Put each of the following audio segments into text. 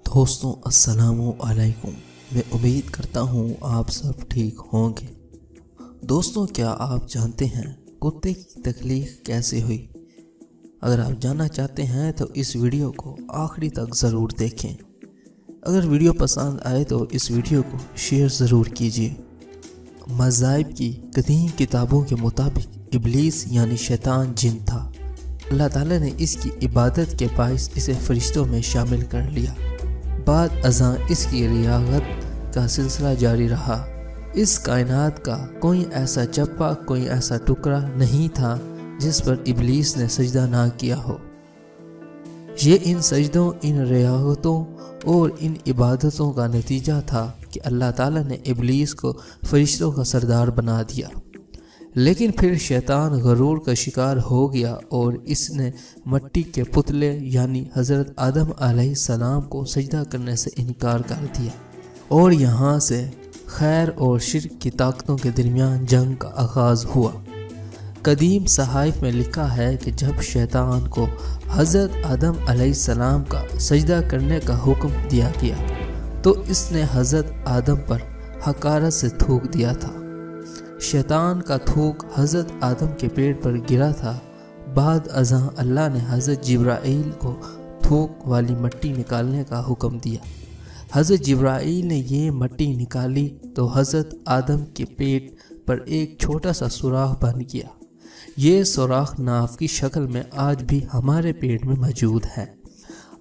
दोस्तों अस्सलाम वालेकुम। मैं उम्मीद करता हूँ आप सब ठीक होंगे। दोस्तों, क्या आप जानते हैं कुत्ते की तख्लीक कैसे हुई? अगर आप जानना चाहते हैं तो इस वीडियो को आखिरी तक ज़रूर देखें। अगर वीडियो पसंद आए तो इस वीडियो को शेयर ज़रूर कीजिए। मज़ाहिब की कदीम किताबों के मुताबिक इब्लीस यानी शैतान जिन था। अल्लाह ताला ने इसकी इबादत के बाइस इसे फरिश्तों में शामिल कर लिया। बाद अज़ां इसकी रियागत का सिलसिला जारी रहा। इस कायनात का कोई ऐसा चप्पा, कोई ऐसा टुकड़ा नहीं था जिस पर इब्लीस ने सजदा ना किया हो। ये इन सजदों, इन रियागतों और इन इबादतों का नतीजा था कि अल्लाह ताला ने इब्लीस को फरिश्तों का सरदार बना दिया। लेकिन फिर शैतान गरूर का शिकार हो गया और इसने मिट्टी के पुतले यानी हज़रत आदम अलैहिस्सलाम को सजदा करने से इनकार कर दिया और यहाँ से खैर और शिर्क की ताकतों के दरमियान जंग का आगाज़ हुआ। कदीम सहाइफ में लिखा है कि जब शैतान को हज़रत आदम अलैहिस्सलाम का सजदा करने का हुक्म दिया गया तो इसने हज़रत आदम पर हकारत से थूक दिया था। शैतान का थूक हज़रत आदम के पेट पर गिरा था। बाद अज़ां अल्लाह ने हज़रत जिब्राईल को थूक वाली मिट्टी निकालने का हुक्म दिया। हज़रत जिब्राईल ने ये मिट्टी निकाली तो हज़रत आदम के पेट पर एक छोटा सा सुराख बन गया। ये सुराख नाव की शक्ल में आज भी हमारे पेट में मौजूद है।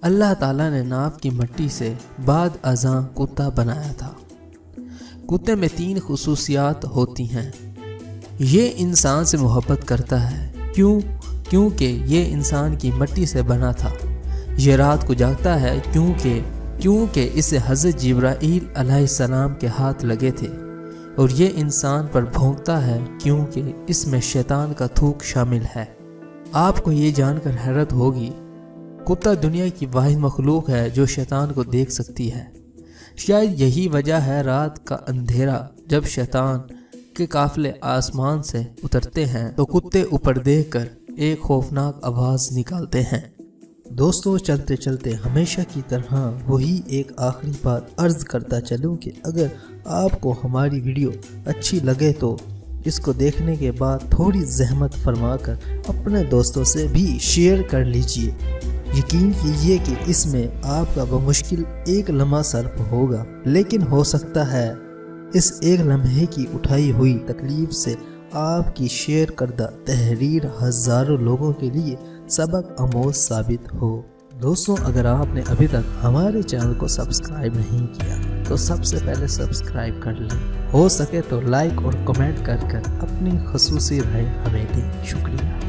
अल्लाह ताला ने नाव की मिट्टी से बाद अज़ां कुत्ता बनाया था। कुत्ते में 3 खुसूसियात होती हैं। ये इंसान से मोहब्बत करता है। क्योंकि ये इंसान की मिट्टी से बना था। ये रात को जागता है क्योंकि इसे हज़रत जिब्राईल अलैहिस्सलाम के हाथ लगे थे। और ये इंसान पर भौंकता है क्योंकि इसमें शैतान का थूक शामिल है। आपको ये जानकर हैरत होगी, कुत्ता दुनिया की वाहिद मखलूक है जो शैतान को देख सकती है। शायद यही वजह है रात का अंधेरा जब शैतान के काफिले आसमान से उतरते हैं तो कुत्ते ऊपर देखकर एक खौफनाक आवाज़ निकालते हैं। दोस्तों, चलते चलते हमेशा की तरह वही एक आखिरी बात अर्ज करता चलूं कि अगर आपको हमारी वीडियो अच्छी लगे तो इसको देखने के बाद थोड़ी ज़हमत फरमाकर अपने दोस्तों से भी शेयर कर लीजिए। यकीन कीजिए कि इसमें आपका बमुश्किल एक लम्हा सर्फ होगा, लेकिन हो सकता है इस एक लम्हे की उठाई हुई तकलीफ से आपकी शेयर करदा तहरीर हज़ारों लोगों के लिए सबक आमोज साबित हो। दोस्तों, अगर आपने अभी तक हमारे चैनल को सब्सक्राइब नहीं किया तो सबसे पहले सब्सक्राइब कर लें। हो सके तो लाइक और कमेंट कर अपनी ख़ुसूसी राय हमें दें। शुक्रिया।